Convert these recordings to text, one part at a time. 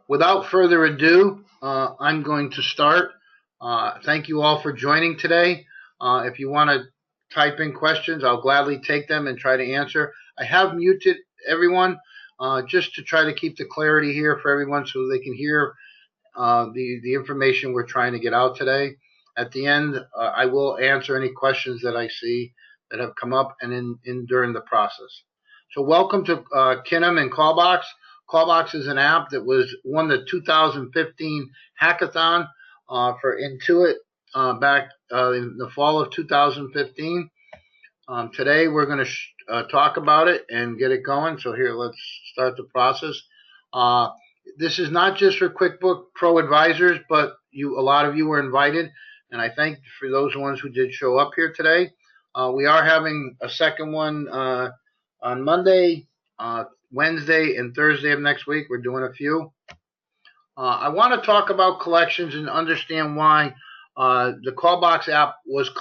Without further ado, I'm going to start. Thank you all for joining today. If you want to type in questions, I'll gladly take them and try to answer. I have muted everyone just to try to keep the clarity here for everyone so they can hear the information we're trying to get out today. At the end, I will answer any questions that I see that have come up and in during the process. So welcome to Kinum and CollBox. CollBox is an app that won the 2015 hackathon for Intuit back in the fall of 2015. Today we're going to talk about it and get it going. So here, let's start the process. This is not just for QuickBooks Proadvisors, but a lot of you were invited, and I thank for those ones who did show up here today. We are having a second one on Monday, Wednesday, and Thursday of next week. We're doing a few. I want to talk about collections and understand why the CollBox app was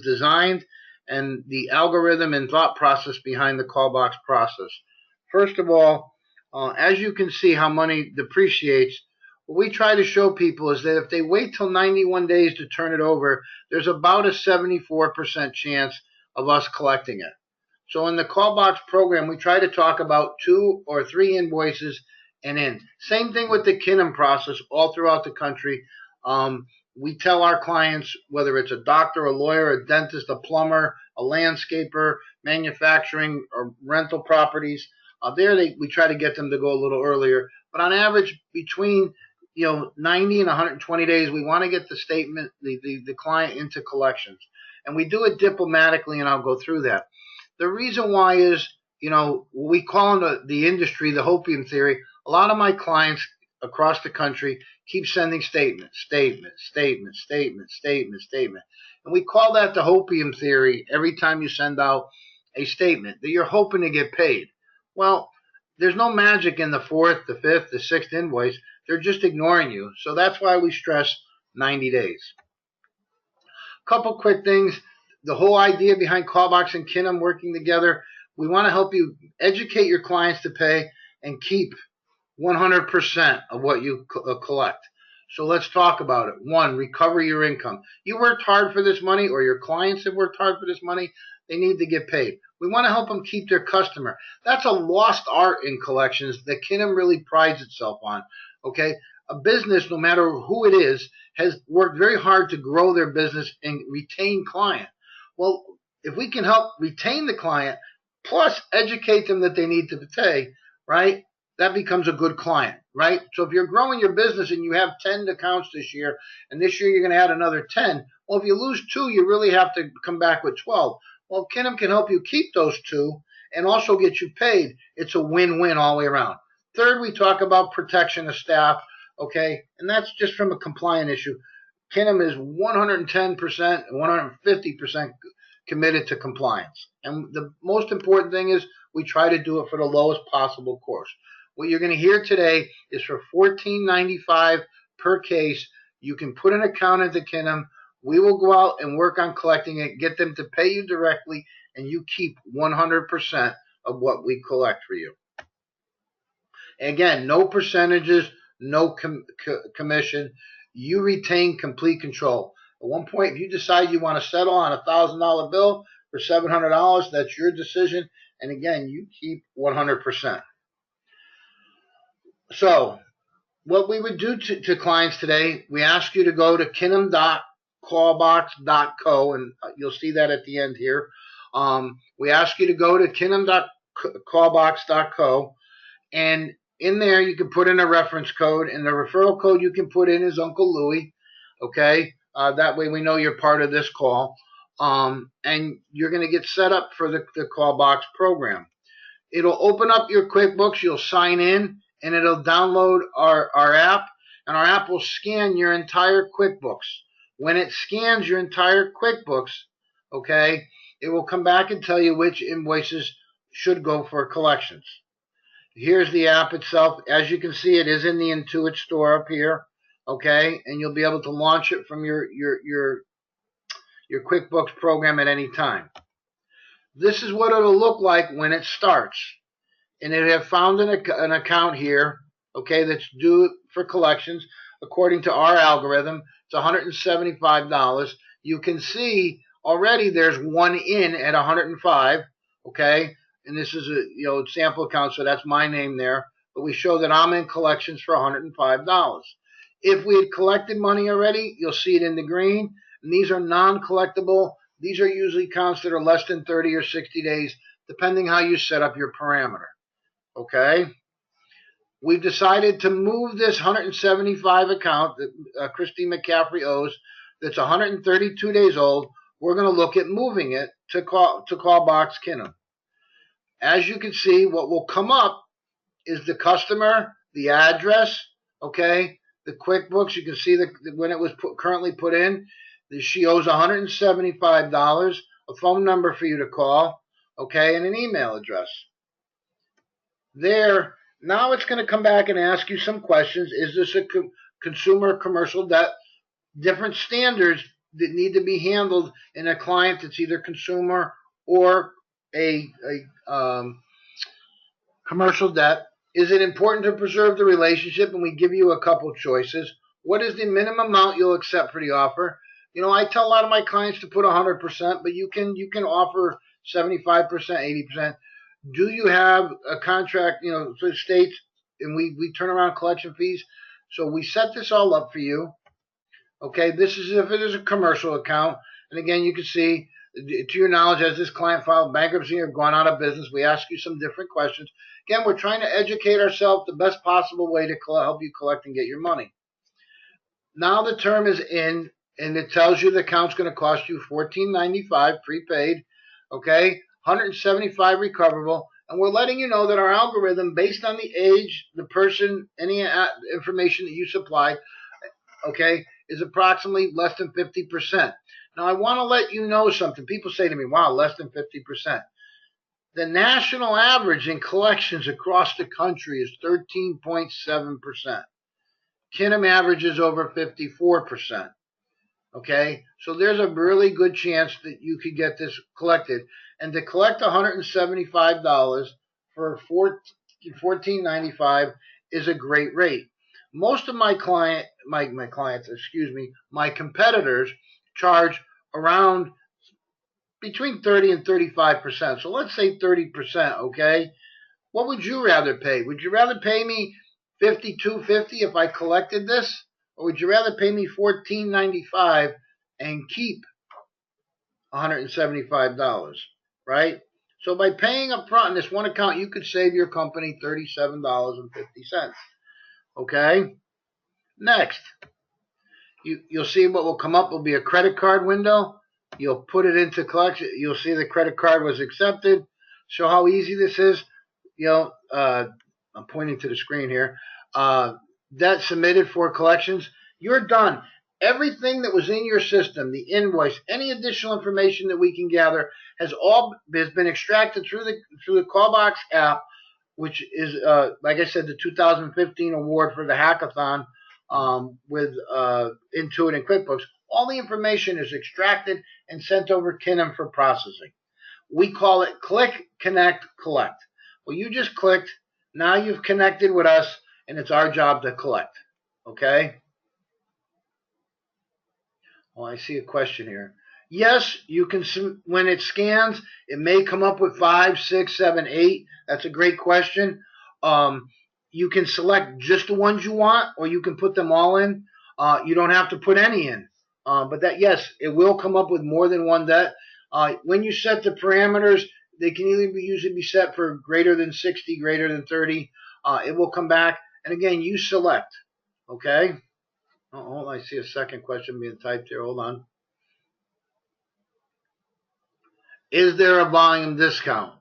designed and the algorithm and thought process behind the CollBox process. First of all, as you can see how money depreciates, what we try to show people is that if they wait till 91 days to turn it over, there's about a 74% chance of us collecting it. So in the CollBox program, we try to talk about 2 or 3 invoices and in. Same thing with the Kinum process all throughout the country. We tell our clients, whether it's a doctor, a lawyer, a dentist, a plumber, a landscaper, manufacturing, or rental properties, we try to get them to go a little earlier. But on average, between 90 and 120 days, we want to get the client into collections. And we do it diplomatically, and I'll go through that. The reason why is, we call in the industry the hopium theory. A lot of my clients across the country keep sending statements. And we call that the hopium theory every time you send out a statement that you're hoping to get paid. Well, there's no magic in the 4th, the 5th, the 6th invoice. They're just ignoring you. So that's why we stress 90 days. Couple quick things. The whole idea behind CollBox and Kinum working together, we want to help you educate your clients to pay and keep 100% of what you collect. So let's talk about it. 1, recover your income. You worked hard for this money, or your clients have worked hard for this money. They need to get paid. We want to help them keep their customer. That's a lost art in collections that Kinum really prides itself on. Okay, a business, no matter who it is, has worked very hard to grow their business and retain client. Well, if we can help retain the client, plus educate them that they need to pay, right, that becomes a good client, right? So if you're growing your business and you have 10 accounts this year, and this year you're going to add another 10, well, if you lose 2, you really have to come back with 12. Well, Kinum can help you keep those 2 and also get you paid. It's a win-win all the way around. Third, we talk about protection of staff, okay? And that's just from a compliant issue. Kinum is 110%, 150% committed to compliance. And the most important thing is we try to do it for the lowest possible cost. What you're going to hear today is for $14.95 per case, you can put an account into Kinum. We will go out and work on collecting it, get them to pay you directly, and you keep 100% of what we collect for you. Again, no percentages, no commission. You retain complete control. At one point, if you decide you want to settle on a $1,000 bill for $700, that's your decision. And again, you keep 100%. So what we would do to clients today, we ask you to go to kinum.callbox.co, and you'll see that at the end here. We ask you to go to kinum.callbox.co, and in there you can put in a reference code, and the referral code you can put in is Uncle Louie, okay? That way we know you're part of this call, and you're going to get set up for the CollBox program. It'll open up your QuickBooks, you'll sign in, and it'll download our app, and our app will scan your entire QuickBooks. When it scans your entire QuickBooks, okay, it will come back and tell you which invoices should go for collections. Here's the app itself. As you can see, it is in the Intuit store up here, okay, and you'll be able to launch it from your QuickBooks program at any time. This is what it'll look like when it starts. And it have found an account here, okay, that's due for collections. According to our algorithm, it's $175. You can see already there's one in at 105, okay, and this is a sample account, so that's my name there. But we show that I'm in collections for $105. If we had collected money already, you'll see it in the green. And these are non-collectible. These are usually accounts that are less than 30 or 60 days, depending how you set up your parameter. Okay? We've decided to move this 175 account that Christine McCaffrey owes that's 132 days old. We're going to look at moving it to CollBox Kinum. As you can see, what will come up is the customer, the address, okay, the QuickBooks. You can see when it was currently put in. She owes $175, a phone number for you to call, okay, and an email address. There, now it's going to come back and ask you some questions. Is this a consumer commercial debt? Different standards that need to be handled in a client that's either consumer or a commercial debt. Is it important to preserve the relationship? And we give you a couple choices. What is the minimum amount you'll accept for the offer? I tell a lot of my clients to put 100%, but you can offer 75%, 80%. Do you have a contract, for the states, and we turn around collection fees? So we set this all up for you. Okay, this is if it is a commercial account. And again, you can see, to your knowledge, has this client filed bankruptcy or gone out of business? We ask you some different questions. Again, we're trying to educate ourselves the best possible way to help you collect and get your money. Now the term is in, and it tells you the account's going to cost you $14.95 prepaid, okay, $175 recoverable, and we're letting you know that our algorithm, based on the age, the person, any information that you supply, okay, is approximately less than 50%. Now, I want to let you know something. People say to me, wow, less than 50%. The national average in collections across the country is 13.7%. Kinum averages over 54%. Okay, so there's a really good chance that you could get this collected. And to collect $175 for $14.95 is a great rate. Most of my competitors charge around between 30 and 35%. So let's say 30%, okay? What would you rather pay? Would you rather pay me $52.50 if I collected this? Or would you rather pay me $14.95 and keep $175, right? So by paying up front in this one account, you could save your company $37.50, okay? Next, you'll see what will come up will be a credit card window. You'll put it into collection. You'll see the credit card was accepted. Show how easy this is. I'm pointing to the screen here. Debt submitted for collections. You're done. Everything that was in your system, the invoice, any additional information that we can gather has been extracted through the CollBox app, which is, like I said, the 2015 award for the hackathon with Intuit and QuickBooks. All the information is extracted and sent over Kinum for processing. We call it Click, Connect, Collect. Well, you just clicked. Now you've connected with us, and it's our job to collect. Okay? Well, I see a question here. Yes, you can. When it scans, it may come up with 5, 6, 7, 8. That's a great question. You can select just the ones you want, or you can put them all in. You don't have to put any in. But that, yes, it will come up with more than one debt. When you set the parameters, they can usually be set for greater than 60, greater than 30. It will come back, and again, you select. Okay? Oh, I see a second question being typed here. Hold on. Is there a volume discount?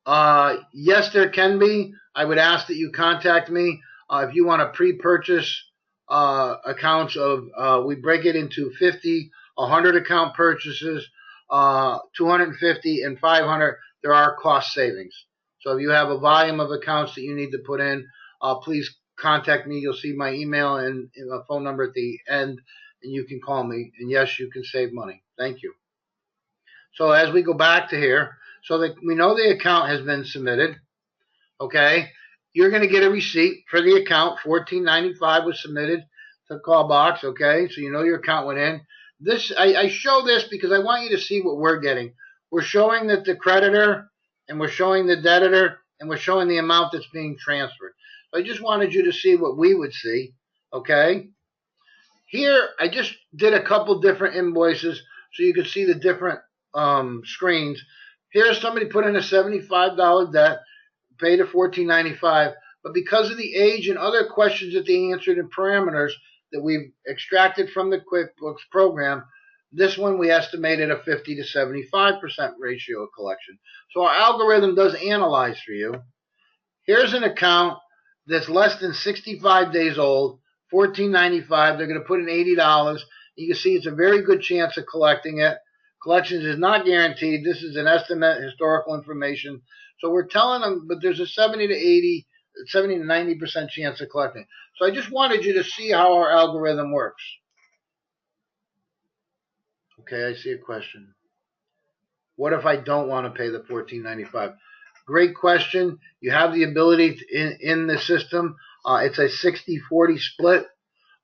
Yes, there can be. I would ask that you contact me if you want to pre-purchase accounts of. We break it into 50, 100 account purchases, 250, and 500. There are cost savings. So if you have a volume of accounts that you need to put in, please contact me. You'll see my email and a phone number at the end, and you can call me. And yes, you can save money. Thank you. So as we go back to here, so that we know the account has been submitted, okay? you're going to get a receipt for the account. $14.95 was submitted to CollBox, okay? So you know your account went in. This I show this because I want you to see what we're getting. We're showing that the creditor, and we're showing the debtor, and we're showing the amount that's being transferred. So I just wanted you to see what we would see, okay? Here, I just did a couple different invoices so you could see the different screens. Here's somebody put in a $75 debt, paid a $14.95, but because of the age and other questions that they answered and parameters that we've extracted from the QuickBooks program, this one we estimated a 50 to 75% ratio of collection. So our algorithm does analyze for you. Here's an account that's less than 65 days old, $14.95. They're going to put in $80. You can see it's a very good chance of collecting it. Collections is not guaranteed. This is an estimate, historical information. So we're telling them, but there's a 70 to 90% chance of collecting. So I just wanted you to see how our algorithm works. Okay, I see a question. What if I don't want to pay the $14.95? Great question. You have the ability in the system. It's a 60-40 split.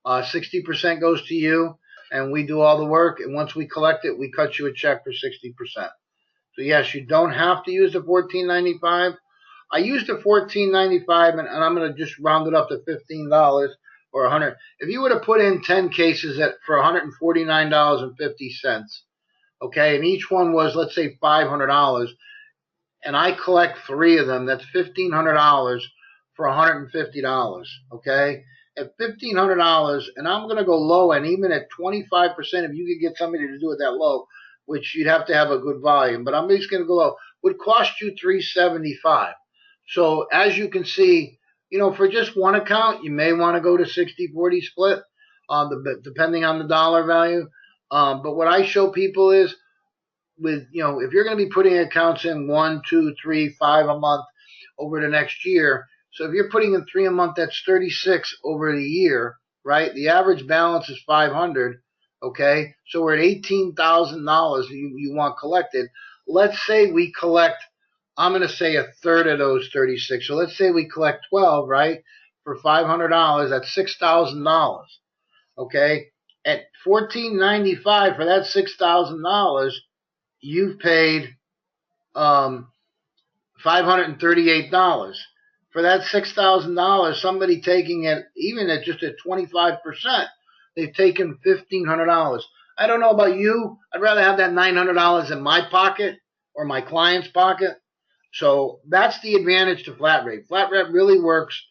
60% goes to you, and we do all the work. And once we collect it, we cut you a check for 60%. So yes, you don't have to use the $14.95. I used the $14.95, and I'm going to just round it up to $15 or $100. If you would have put in 10 cases for $149.50, okay, and each one was, let's say, $500, and I collect 3 of them, that's $1,500 for $150, okay? At $1,500, and I'm going to go low, and even at 25%, if you could get somebody to do it that low, which you'd have to have a good volume, but I'm just going to go low, would cost you $375. So as you can see, you know, for just one account, you may want to go to 60-40 split, depending on the dollar value. But what I show people is, with, you know, if you're going to be putting accounts in 1, 2, 3, 5 a month over the next year, so if you're putting in 3 a month, that's 36 over the year, right? The average balance is $500, okay? So we're at $18,000 you want collected. Let's say we collect, I'm going to say a third of those 36. So let's say we collect 12, right? For $500, that's $6,000, okay? At $14.95 for that $6,000, you've paid $538. For that $6,000, somebody taking it, even at just at 25%, they've taken $1,500. I don't know about you. I'd rather have that $900 in my pocket or my client's pocket. So that's the advantage to flat rate. Flat rate really works,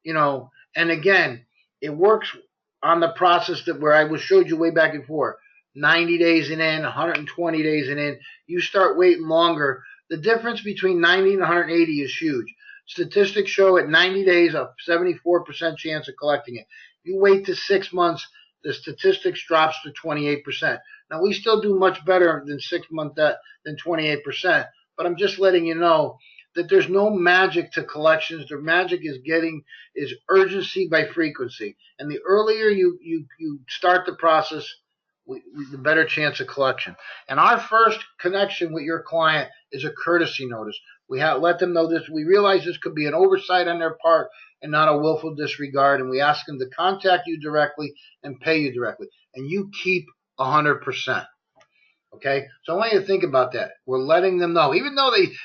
you know, and again, it works on the process that where I showed you way back before. 90 days and in, 120 days and in. You start waiting longer. The difference between 90 and 180 is huge. Statistics show at 90 days a 74% chance of collecting it. You wait to 6 months, the statistics drops to 28%. Now we still do much better than 6 month than 28%, but I'm just letting you know that there's no magic to collections. The magic is urgency by frequency. And the earlier you start the process, the better chance of collection. And our first connection with your client is a courtesy notice. We let them know this. We realize this could be an oversight on their part and not a willful disregard, and we ask them to contact you directly and pay you directly. And you keep 100%. Okay, so I want you to think about that. We're letting them know, even though they've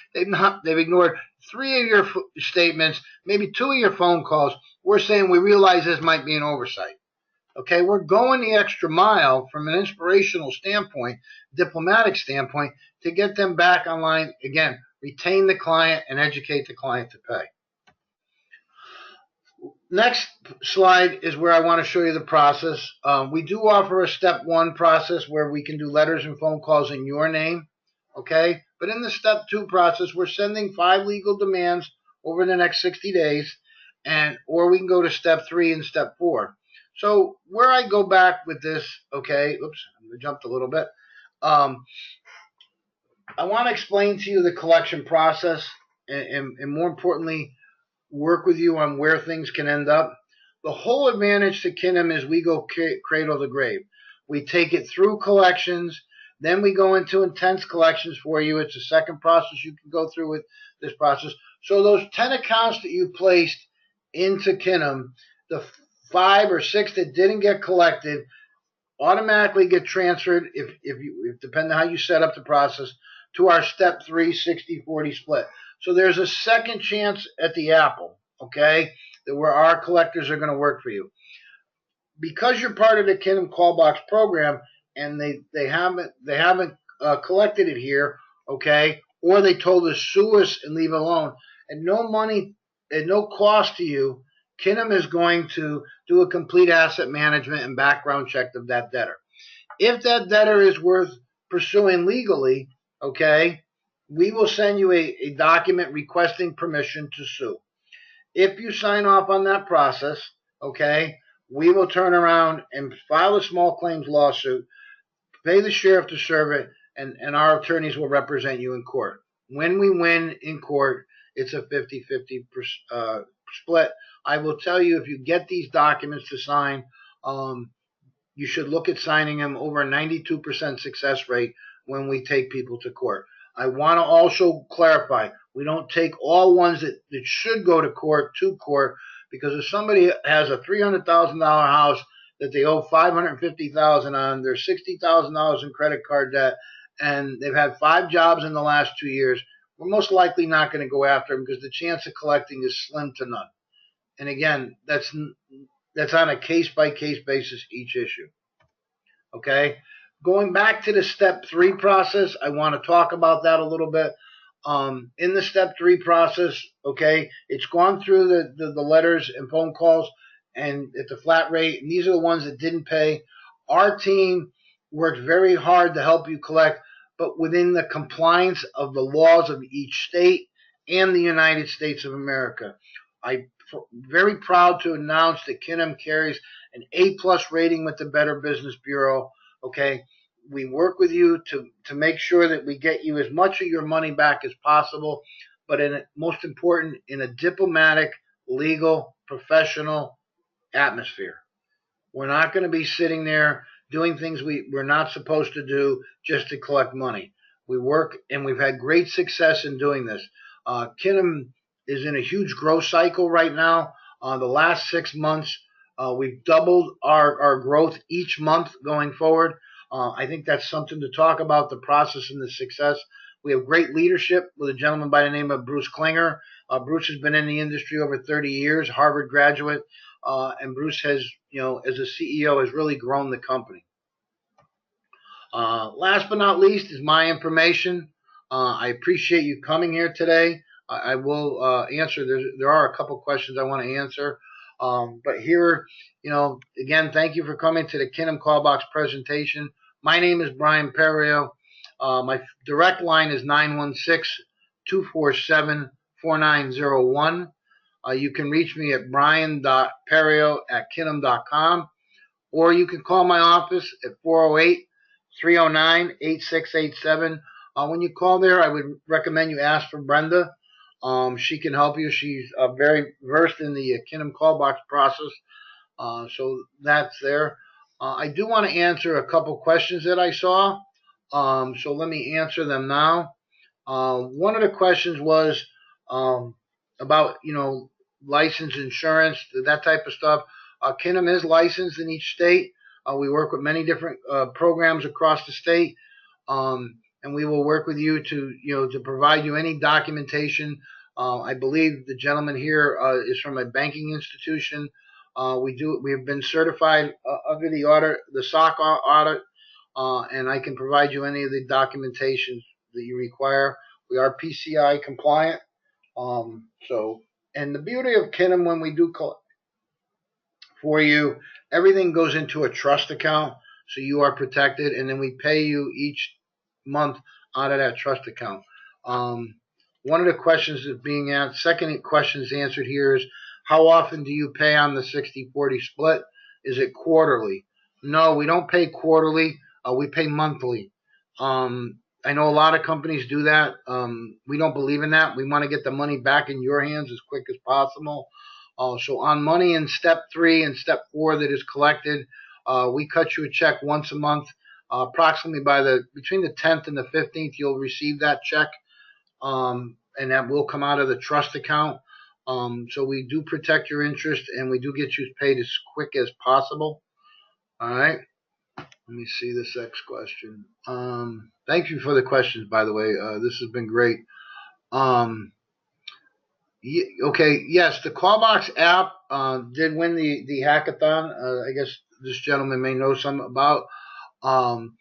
ignored 3 of your statements, maybe 2 of your phone calls. We're saying we realize this might be an oversight. Okay, we're going the extra mile from an inspirational standpoint, diplomatic standpoint, to get them back online. Again, retain the client and educate the client to pay. Next slide is where I want to show you the process. We do offer a step 1 process where we can do letters and phone calls in your name. Okay, but in the step 2 process, we're sending 5 legal demands over the next 60 days, or we can go to step 3 and step 4. So where I go back with this, okay, oops, I jumped a little bit. I want to explain to you the collection process and more importantly, work with you on where things can end up. The whole advantage to Kinum is we go cradle to grave. We take it through collections, then we go into intense collections for you. It's a second process you can go through with this process. So those 10 accounts that you placed into Kinum, the 5 or 6 that didn't get collected automatically get transferred, if depending on how you set up the process, to our step 3 60/40 split. So there's a second chance at the apple, okay, that where our collectors are going to work for you. Because you're part of the Kinum CollBox program and they haven't collected it here, okay, or they told us sue us and leave it alone, at no money, at no cost to you, Kinum is going to do a complete asset management and background check of that debtor. If that debtor is worth pursuing legally, okay, we will send you a document requesting permission to sue. If you sign off on that process, okay, we will turn around and file a small claims lawsuit, pay the sheriff to serve it, and our attorneys will represent you in court. When we win in court, it's a 50-50 split. I will tell you, if you get these documents to sign, you should look at signing them. Over a 92% success rate when we take people to court. I want to also clarify, we don't take all ones that should go to court, because if somebody has a $300,000 house that they owe $550,000 on, there's $60,000 in credit card debt, and they've had 5 jobs in the last 2 years, we're most likely not going to go after them because the chance of collecting is slim to none. And again, that's on a case-by-case basis, each issue. Okay? Going back to the step 3 process, I want to talk about that a little bit. In the step 3 process, okay, it's gone through the letters and phone calls and at the flat rate, and these are the ones that didn't pay. Our team worked very hard to help you collect, but within the compliance of the laws of each state and the United States of America. I'm very proud to announce that Kinum carries an A+ rating with the Better Business Bureau. Okay, we work with you to make sure that we get you as much of your money back as possible, but most important, in a diplomatic, legal, professional atmosphere. We're not going to be sitting there doing things we're not supposed to do just to collect money. We work, and we've had great success in doing this. Kinum is in a huge growth cycle right now. The last 6 months, we've doubled our growth each month going forward. I think that's something to talk about, the process and the success. We have great leadership with a gentleman by the name of Bruce Klinger. Bruce has been in the industry over 30 years, Harvard graduate, and Bruce has, as a CEO, has really grown the company. Last but not least is my information. I appreciate you coming here today. I will answer. There are a couple questions I want to answer. But here, again, thank you for coming to the Kinum CollBox presentation. My name is Brian Perio. My direct line is 916-247-4901. You can reach me at brian.perio@kinum.com, or you can call my office at 408-309-8687. When you call there, I would recommend you ask for Brenda. She can help you. She's very versed in the Kinum CollBox process, so that's there. I do want to answer a couple questions that I saw, so let me answer them now. One of the questions was about, license insurance, that type of stuff. Kinum is licensed in each state. We work with many different programs across the state, and we will work with you to provide you any documentation. I believe the gentleman here is from a banking institution. We have been certified under the audit, the SOC audit, and I can provide you any of the documentation that you require. We are PCI compliant. And the beauty of Kinum, when we do for you, everything goes into a trust account, so you are protected, and then we pay you each month out of that trust account. One of the questions is being asked, second question is answered here, is how often do you pay on the 60/40 split? Is it quarterly? No, we don't pay quarterly. We pay monthly. I know a lot of companies do that. We don't believe in that. We want to get the money back in your hands as quick as possible. So on money in step 3 and step 4 that is collected, we cut you a check once a month. Approximately between the 10th and the 15th, you'll receive that check. and that will come out of the trust account. So we do protect your interest, and we do get you paid as quick as possible. All right. Let me see this next question. Thank you for the questions, by the way. This has been great. Okay, yes, the CollBox app did win the hackathon. I guess this gentleman may know some about. Um,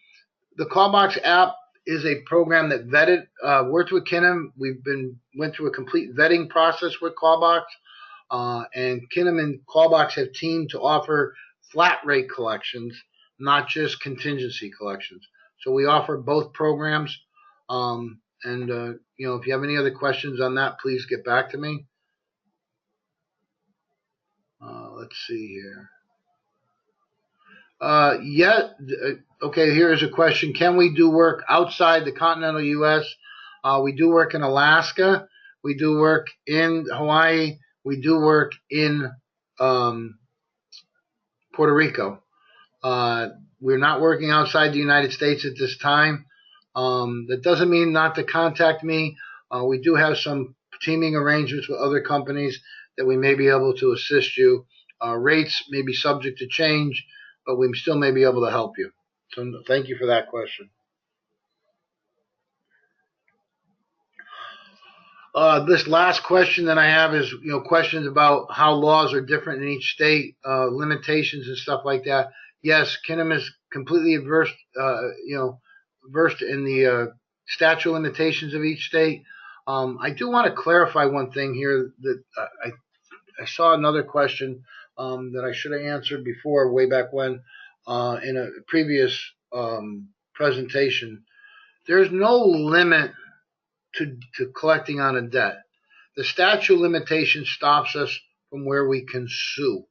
the CollBox app is a program that worked with Kinum. Went through a complete vetting process with CollBox, and Kinum and CollBox have teamed to offer flat rate collections, not just contingency collections. So we offer both programs. And if you have any other questions on that, please get back to me. Let's see here. Okay, here is a question. Can we do work outside the continental U.S.? We do work in Alaska. We do work in Hawaii. We do work in Puerto Rico. We're not working outside the United States at this time. That doesn't mean not to contact me. We do have some teaming arrangements with other companies that we may be able to assist you. Rates may be subject to change, but we still may be able to help you. So thank you for that question. This last question that I have is, questions about how laws are different in each state, limitations and stuff like that. Yes, Kinum is completely versed in the statute of limitations of each state. I do want to clarify one thing here that I saw another question that I should have answered before, way back when, in a previous presentation. There's no limit to collecting on a debt. The statute of limitations stops us from where we can sue.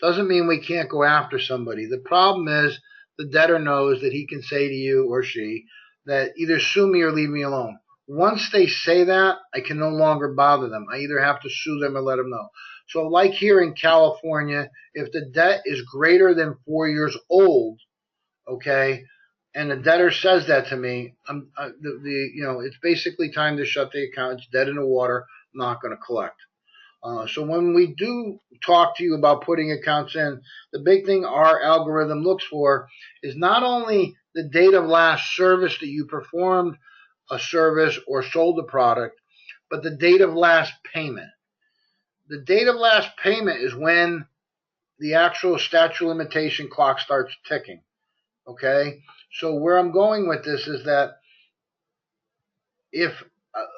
Doesn't mean we can't go after somebody. The problem is the debtor knows that he can say to you or she that either sue me or leave me alone. Once they say that, I can no longer bother them. I either have to sue them or let them know. So like here in California, if the debt is greater than 4 years old, okay, and the debtor says that to me, it's basically time to shut the account. It's dead in the water. I'm not going to collect. So when we do talk to you about putting accounts in, the big thing our algorithm looks for is not only the date of last service that you performed a service or sold a product, but the date of last payment. The date of last payment is when the actual statute of limitation clock starts ticking. Okay? So where I'm going with this is that if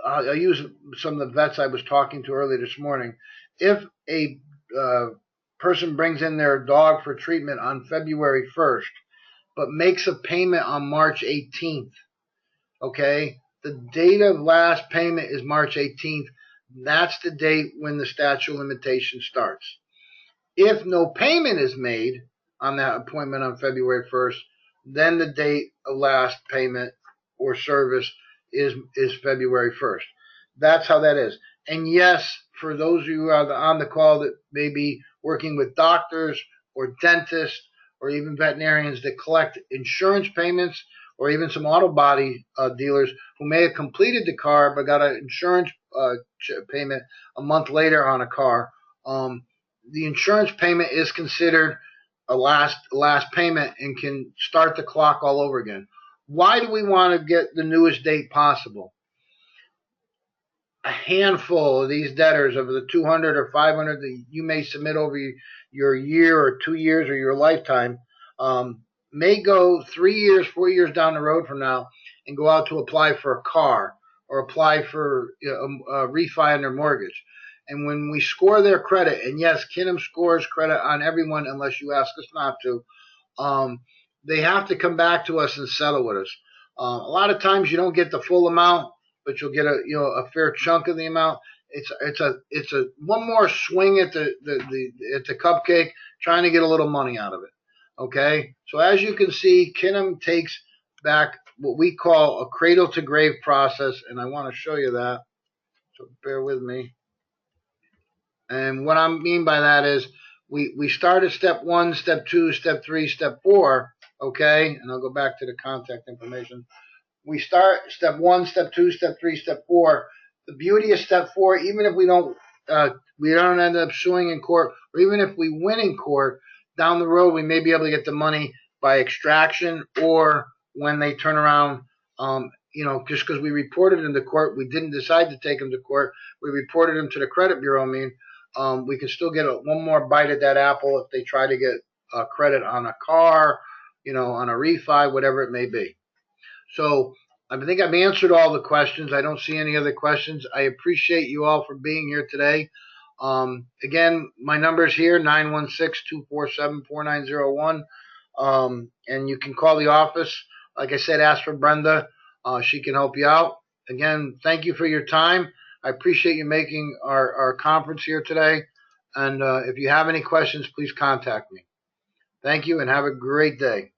I use some of the vets I was talking to earlier this morning, if a person brings in their dog for treatment on February 1st, but makes a payment on March 18th, okay, the date of last payment is March 18th. That's the date when the statute of limitation starts. If no payment is made on that appointment on February 1st, then the date of last payment or service is February 1st. That's how that is. And yes, for those of you who are on the call that may be working with doctors or dentists or even veterinarians that collect insurance payments, or even some auto body dealers who may have completed the car but got an insurance payment a month later on a car, the insurance payment is considered a last payment and can start the clock all over again. Why do we want to get the newest date possible? A handful of these debtors, of the 200 or 500 that you may submit over your year or 2 years or your lifetime, may go 3 years, 4 years down the road from now and go out to apply for a car or apply for a refi on their mortgage. And when we score their credit, and yes, Kinum scores credit on everyone unless you ask us not to, they have to come back to us and settle with us. A lot of times you don't get the full amount, but you'll get a fair chunk of the amount. It's a one more swing at the cupcake, trying to get a little money out of it. Okay, so as you can see, Kinum takes back what we call a cradle to grave process, and I want to show you that. So bear with me. And what I mean by that is we start at step 1, step 2, step 3, step 4. Okay, and I'll go back to the contact information. We start step 1, step 2, step 3, step 4. the beauty of step 4, even if we don't end up suing in court, or even if we win in court, down the road we may be able to get the money by extraction, or when they turn around, just because we reported him to court, we didn't decide to take him to court. We reported him to the credit bureau. We can still get one more bite at that apple if they try to get credit on a car, on a refi, whatever it may be. So I think I've answered all the questions. I don't see any other questions. I appreciate you all for being here today. Again, my number is here, 916-247-4901. And you can call the office. Like I said, ask for Brenda. She can help you out. Again, thank you for your time. I appreciate you making our conference here today. And if you have any questions, please contact me. Thank you and have a great day.